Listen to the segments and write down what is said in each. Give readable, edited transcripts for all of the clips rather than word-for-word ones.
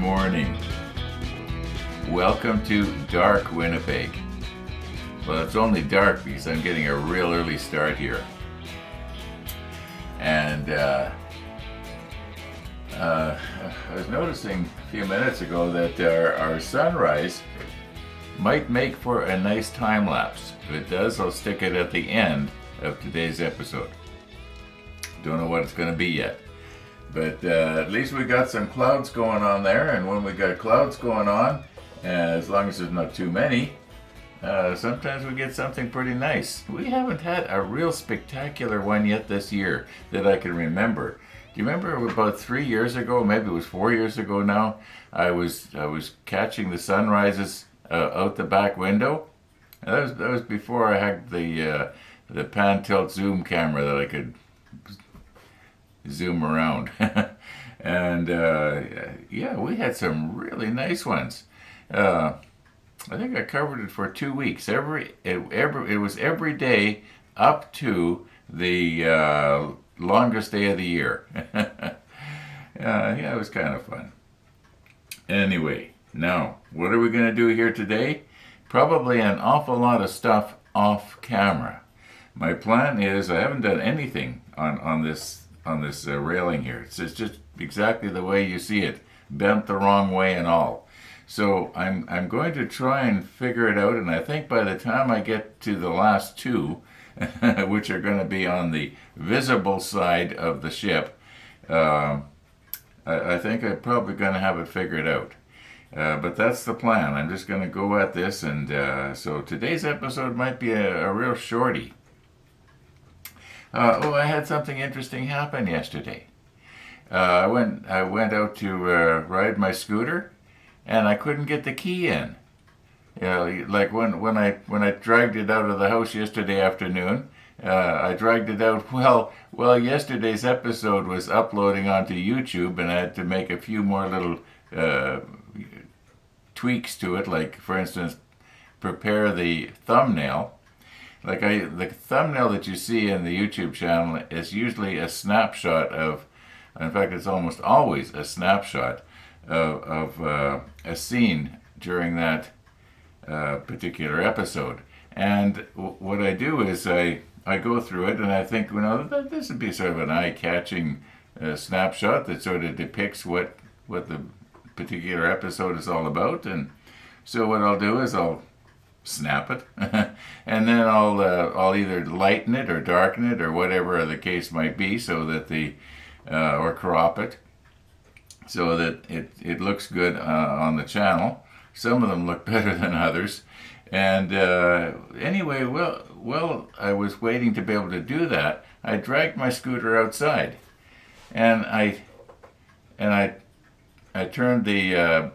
morning. Welcome to dark Winnipeg. Well, it's only dark because I'm getting a real early start here. And I was noticing a few minutes ago that our sunrise might make for a nice time lapse. If it does, I'll stick it at the end of today's episode. Don't know what it's going to be yet. But at least we got some clouds going on there, and when we got clouds going on, as long as there's not too many, sometimes we get something pretty nice. We haven't had a real spectacular one yet this year that I can remember. Do you remember about 3 years ago, maybe it was 4 years ago now, I was catching the sunrises out the back window? And that was before I had the pan tilt zoom camera that I could zoom around. And yeah, we had some really nice ones. I think I covered it for 2 weeks. It was every day up to the longest day of the year. Yeah, it was kind of fun. Anyway, now what are we going to do here today? Probably an awful lot of stuff off camera. My plan is I haven't done anything on this railing here. It's just exactly the way you see it, bent the wrong way and all. So I'm going to try and figure it out, and I think by the time I get to the last two, which are going to be on the visible side of the ship, I think I'm probably going to have it figured out. But that's the plan. I'm just going to go at this, and so today's episode might be a real shorty. I had something interesting happen yesterday. I went out to ride my scooter, and I couldn't get the key in. You know, like when I dragged it out of the house yesterday afternoon, I dragged it out. Well, yesterday's episode was uploading onto YouTube, and I had to make a few more little tweaks to it. Like, for instance, prepare the thumbnail. Like the thumbnail that you see in the YouTube channel is usually a snapshot of, in fact, it's almost always a snapshot of a scene during that particular episode. And what I do is I go through it and I think, this would be sort of an eye-catching snapshot that sort of depicts what the particular episode is all about. And so what I'll do is I'll snap it, and then I'll either lighten it or darken it or whatever the case might be, so that or crop it so that it looks good on the channel. Some of them look better than others, and anyway, well, I was waiting to be able to do that. I dragged my scooter outside, and I turned the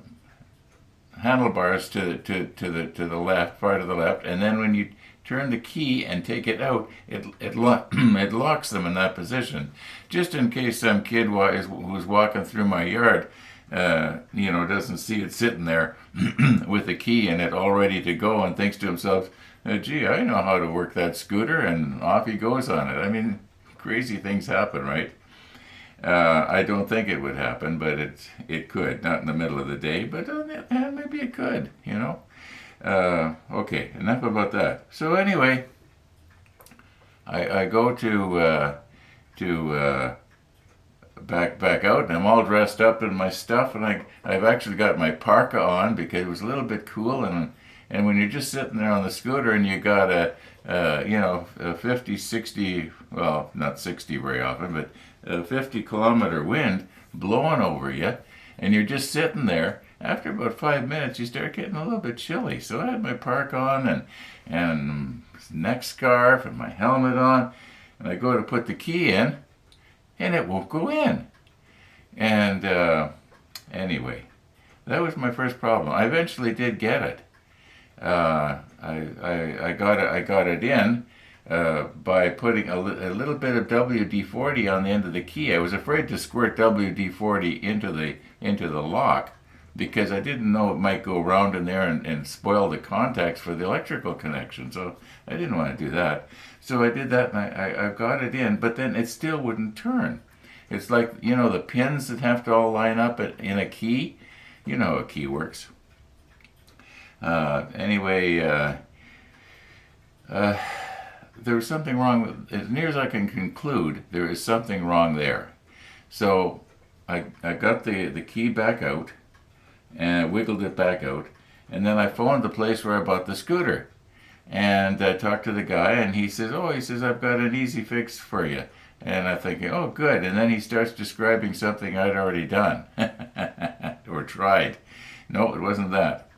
handlebars to the left, far to the left, and then when you turn the key and take it out, it locks them in that position, just in case some kid who's walking through my yard, doesn't see it sitting there with the key in it all ready to go and thinks to himself, gee, I know how to work that scooter, and off he goes on it. I mean, crazy things happen, right? I don't think it would happen, but it could. Not in the middle of the day, but maybe it could, Okay, enough about that. So anyway, I go to back out, and I'm all dressed up in my stuff, and I've actually got my parka on because it was a little bit cool, and when you're just sitting there on the scooter and you got a 50, 60, well, not 60 very often, but a 50-kilometer wind blowing over you, and you're just sitting there, after about 5 minutes you start getting a little bit chilly. So I had my park on and neck scarf and my helmet on, and I go to put the key in, and it won't go in. And anyway, that was my first problem. I eventually did get it. I got it in by putting a little bit of WD-40 on the end of the key. I was afraid to squirt WD-40 into the lock because I didn't know it might go around in there and spoil the contacts for the electrical connection. So I didn't want to do that. So I did that, and I got it in, but then it still wouldn't turn. It's like, the pins that have to all line up in a key. You know how a key works. Anyway, there was something wrong. As near as I can conclude, there is something wrong there. So I got the key back out and wiggled it back out, and then I phoned the place where I bought the scooter, and I talked to the guy, and he says, I've got an easy fix for you. And I'm thinking, oh, good. And then he starts describing something I'd already done or tried. No, it wasn't that.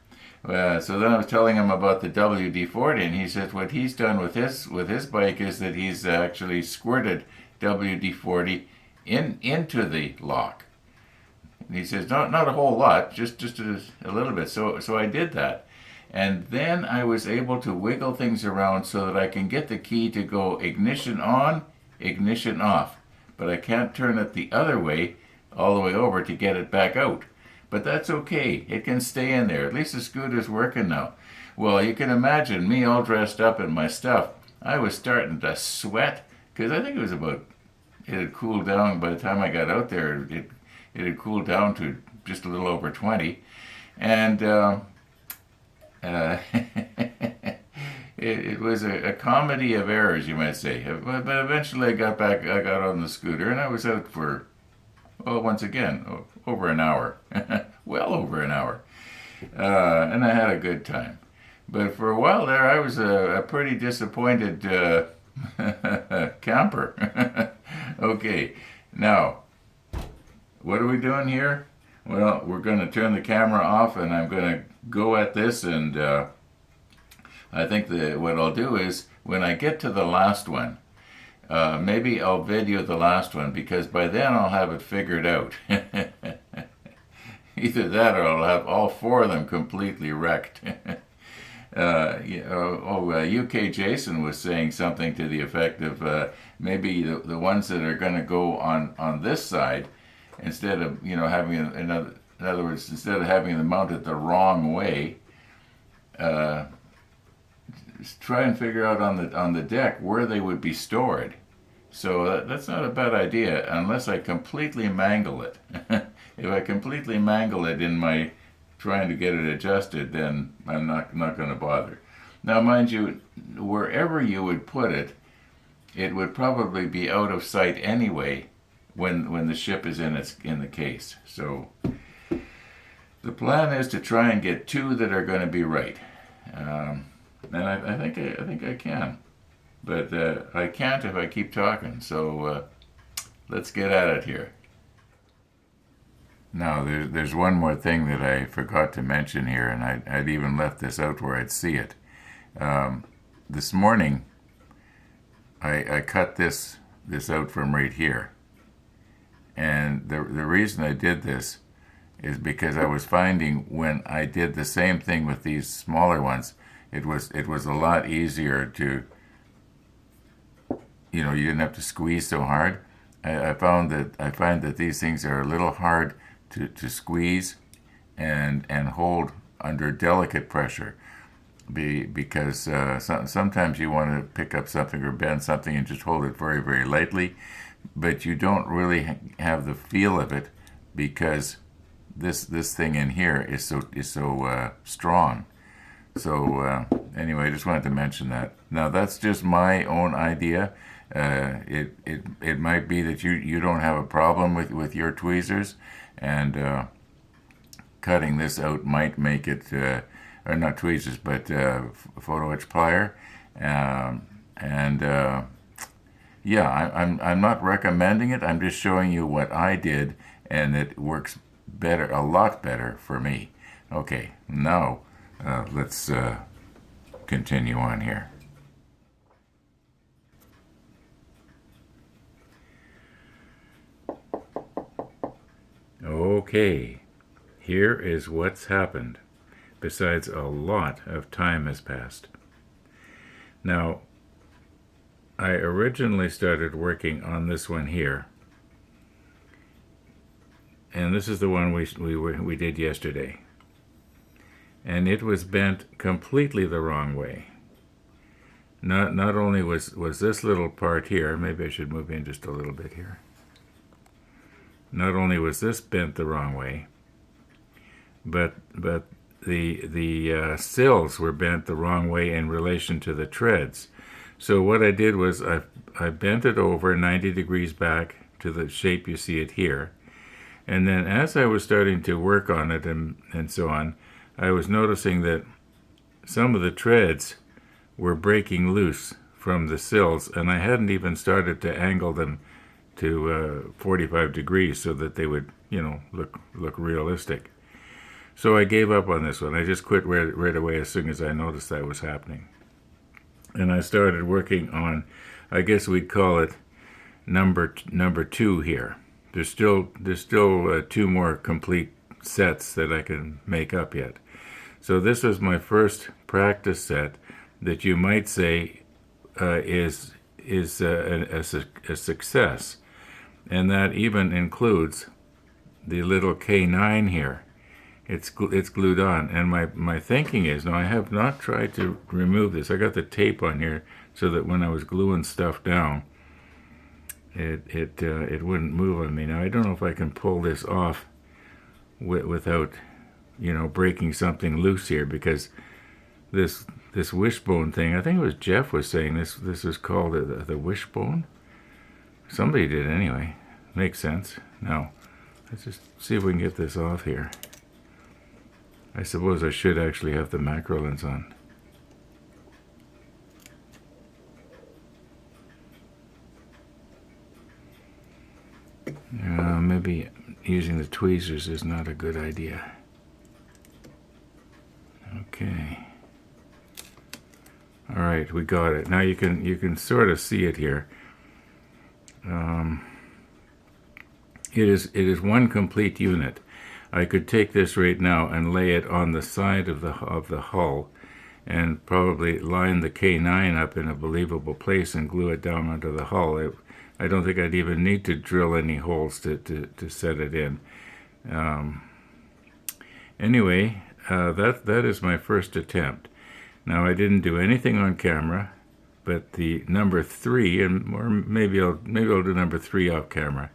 So then I was telling him about the WD-40, and he says what he's done with his bike is that he's actually squirted WD-40 into the lock. And he says not a whole lot, just a little bit. So I did that, and then I was able to wiggle things around so that I can get the key to go ignition on, ignition off, but I can't turn it the other way all the way over to get it back out. But that's okay. It can stay in there. At least the scooter's working now. Well, you can imagine me all dressed up in my stuff. I was starting to sweat because I think it had cooled down by the time I got out there. It had cooled down to just a little over 20. And it was a comedy of errors, you might say. But eventually I got on the scooter, and I was out for, once again, over an hour. Well over an hour. And I had a good time. But for a while there, I was a pretty disappointed camper. Okay, now, what are we doing here? Well, we're going to turn the camera off, and I'm going to go at this, and I think that what I'll do is, when I get to the last one, maybe I'll video the last one, because by then I'll have it figured out. Either that or I'll have all four of them completely wrecked. UK Jason was saying something to the effect of maybe the ones that are going to go on this side, instead of having in other words, instead of having them mounted the wrong way, try and figure out on the deck where they would be stored. So that's not a bad idea, unless I completely mangle it. If I completely mangle it in my trying to get it adjusted, then I'm not going to bother. Now, mind you, wherever you would put it, it would probably be out of sight anyway when the ship is in the case. So the plan is to try and get two that are going to be right, and I think I can, but I can't if I keep talking. So let's get at it here. Now, there's one more thing that I forgot to mention here, and I'd even left this out where I'd see it. This morning, I cut this out from right here. And the reason I did this is because I was finding when I did the same thing with these smaller ones, it was a lot easier to, you didn't have to squeeze so hard. I find that these things are a little hard to squeeze and hold under delicate pressure, because sometimes you want to pick up something or bend something and just hold it very, very lightly, but you don't really have the feel of it because this thing in here is so strong. So anyway, I just wanted to mention that. Now, that's just my own idea. It might be that you don't have a problem with your tweezers, and cutting this out might make it, or not tweezers, but photo etch plier, yeah, I'm not recommending it. I'm just showing you what I did, and it works better, a lot better for me. Okay, now let's continue on here. Okay, here is what's happened, besides a lot of time has passed. Now, I originally started working on this one here, and this is the one we did yesterday, and it was bent completely the wrong way. Not only was this little part here, maybe I should move in just a little bit here. Not only was this bent the wrong way, but the sills were bent the wrong way in relation to the treads. So what I did was I bent it over 90 degrees back to the shape you see it here. And then as I was starting to work on it and so on, I was noticing that some of the treads were breaking loose from the sills, and I hadn't even started to angle them to 45 degrees so that they would, look realistic. So I gave up on this one. I just quit right away as soon as I noticed that was happening. And I started working on, I guess we'd call it number 2 here. There's still 2 more complete sets that I can make up yet. So this was my first practice set that you might say is a success, and that even includes the little K9 here. It's glued on, and my thinking is, now I have not tried to remove this. I got the tape on here so that when I was gluing stuff down, it wouldn't move on me. Now I don't know if I can pull this off without breaking something loose here, because this wishbone thing, I think it was Jeff was saying this is called the wishbone. Somebody did anyway. Makes sense. Now let's just see if we can get this off here. I suppose I should actually have the macro lens on. Maybe using the tweezers is not a good idea. Okay. All right, we got it. Now you can sort of see it here. It is one complete unit. I could take this right now and lay it on the side of the hull, and probably line the K9 up in a believable place and glue it down onto the hull. I don't think I'd even need to drill any holes to set it in. Anyway, that is my first attempt. Now I didn't do anything on camera, but the number 3, or maybe I'll do number 3 off camera.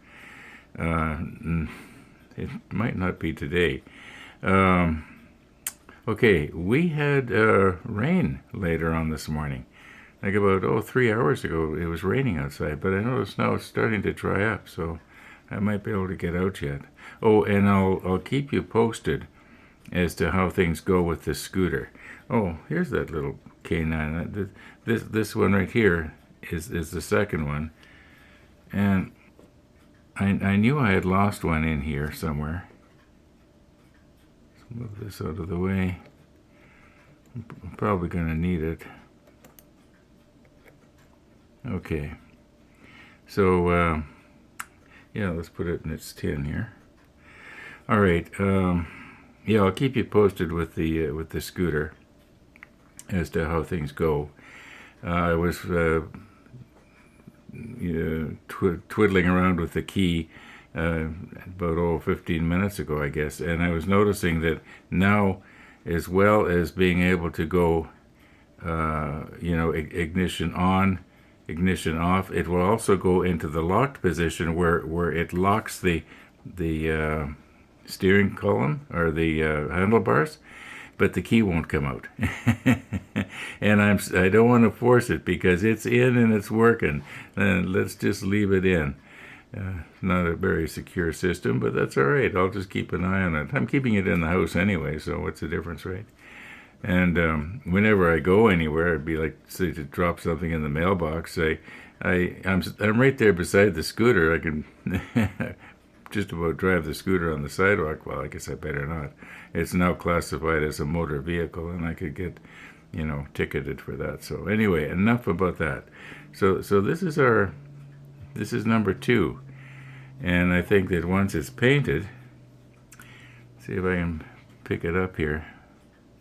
It might not be today. Okay, we had rain later on this morning. Like about 3 hours ago, it was raining outside, but I noticed now it's starting to dry up, so I might be able to get out yet. Oh, and I'll keep you posted as to how things go with the scooter. Oh, here's that little K9. This one right here is the second one, and I knew I had lost one in here somewhere. Let's move this out of the way. I'm probably going to need it. Okay. So, yeah, let's put it in its tin here. All right. Yeah, I'll keep you posted with the scooter as to how things go. I was twiddling around with the key about 15 minutes ago, I guess, and I was noticing that now, as well as being able to go, ignition on, ignition off, it will also go into the locked position where it locks the steering column or the handlebars, but the key won't come out. And I don't want to force it because it's in and it's working. And let's just leave it in. Not a very secure system, but that's all right. I'll just keep an eye on it. I'm keeping it in the house anyway, so what's the difference, right? And whenever I go anywhere, it'd be like, say, to drop something in the mailbox. I'm right there beside the scooter. I can just about drive the scooter on the sidewalk. Well, I guess I better not. It's now classified as a motor vehicle, and I could get, ticketed for that. So anyway, enough about that. So this is number 2, and I think that once it's painted, see if I can pick it up here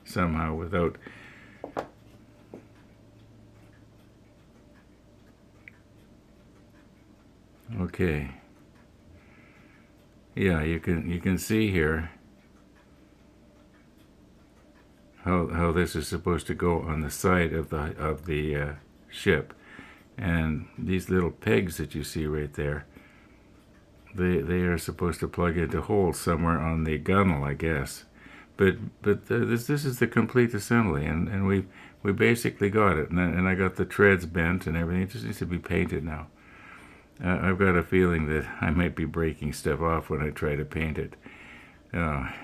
somehow without. Okay. Yeah, you can see here how this is supposed to go on the side of the ship, and these little pegs that you see right there, they are supposed to plug into holes somewhere on the gunnel, I guess. This is the complete assembly, and we basically got it, and I got the treads bent and everything. It just needs to be painted now. I've got a feeling that I might be breaking stuff off when I try to paint it.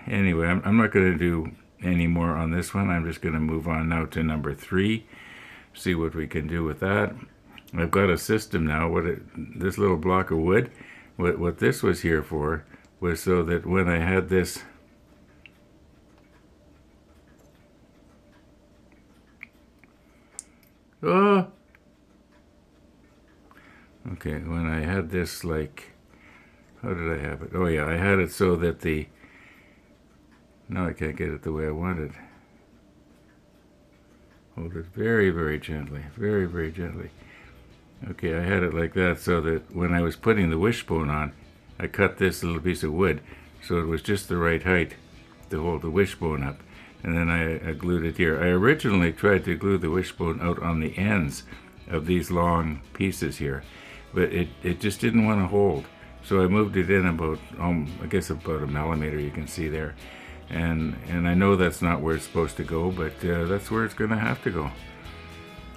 Anyway, I'm not going to do any more on this one. I'm just going to move on now to number 3, see what we can do with that. I've got a system now. This little block of wood, what this was here for was so that when I had this okay, when I had this, like, how did I have it? Oh yeah, I had it so that now I can't get it the way I wanted. Hold it very, very gently, very, very gently. Okay, I had it like that so that when I was putting the wishbone on, I cut this little piece of wood so it was just the right height to hold the wishbone up. And then I glued it here. I originally tried to glue the wishbone out on the ends of these long pieces here, but it just didn't want to hold. So I moved it in about, I guess about a millimeter, you can see there. And I know that's not where it's supposed to go, but that's where it's going to have to go.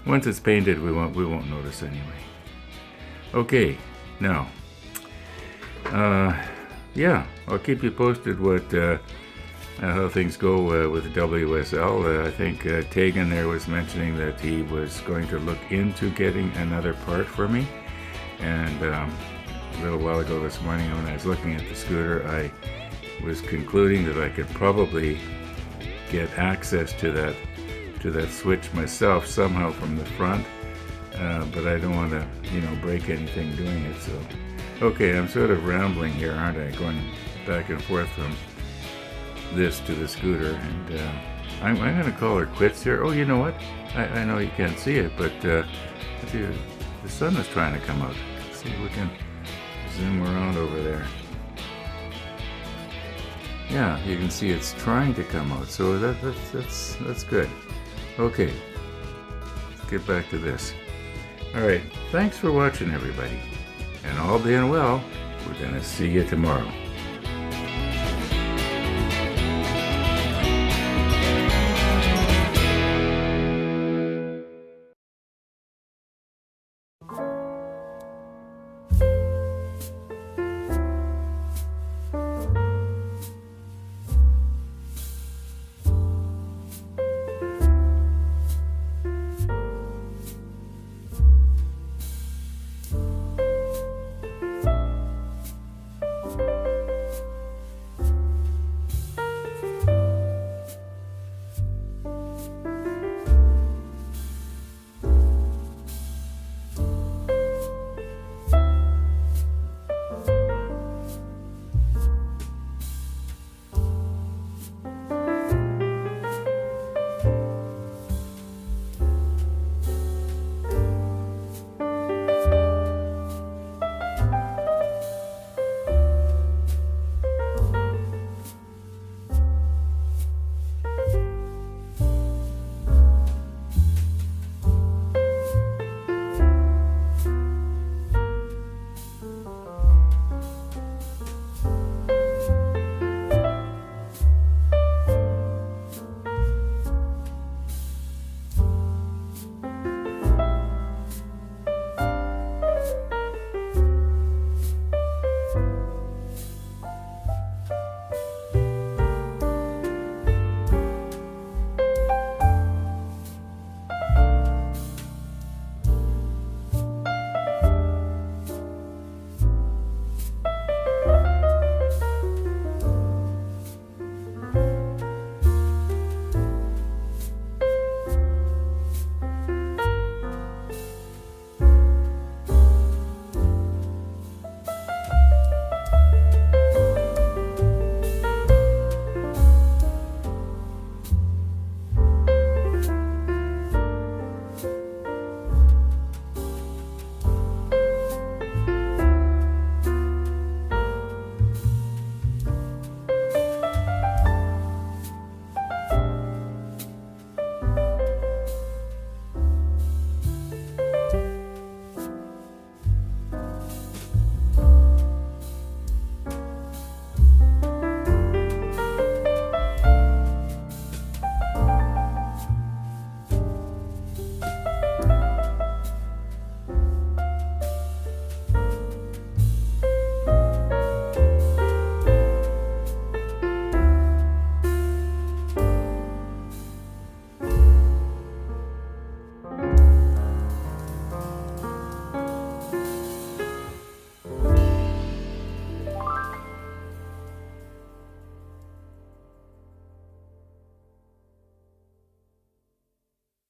Once it's painted, we won't notice anyway. Okay, now, yeah, I'll keep you posted how things go with WSL. I think Tegan there was mentioning that he was going to look into getting another part for me. And a little while ago this morning when I was looking at the scooter, I was concluding that I could probably get access to that switch myself somehow from the front, but I don't want to, break anything doing it. So, okay, I'm sort of rambling here, aren't I? Going back and forth from this to the scooter, and I'm going to call her quits here. Oh, you know what? I know you can't see it, but the sun is trying to come out. Let's see if we can zoom around over there. Yeah, you can see it's trying to come out, so that's good. Okay, let's get back to this. All right, thanks for watching, everybody, and all being well, we're gonna see you tomorrow.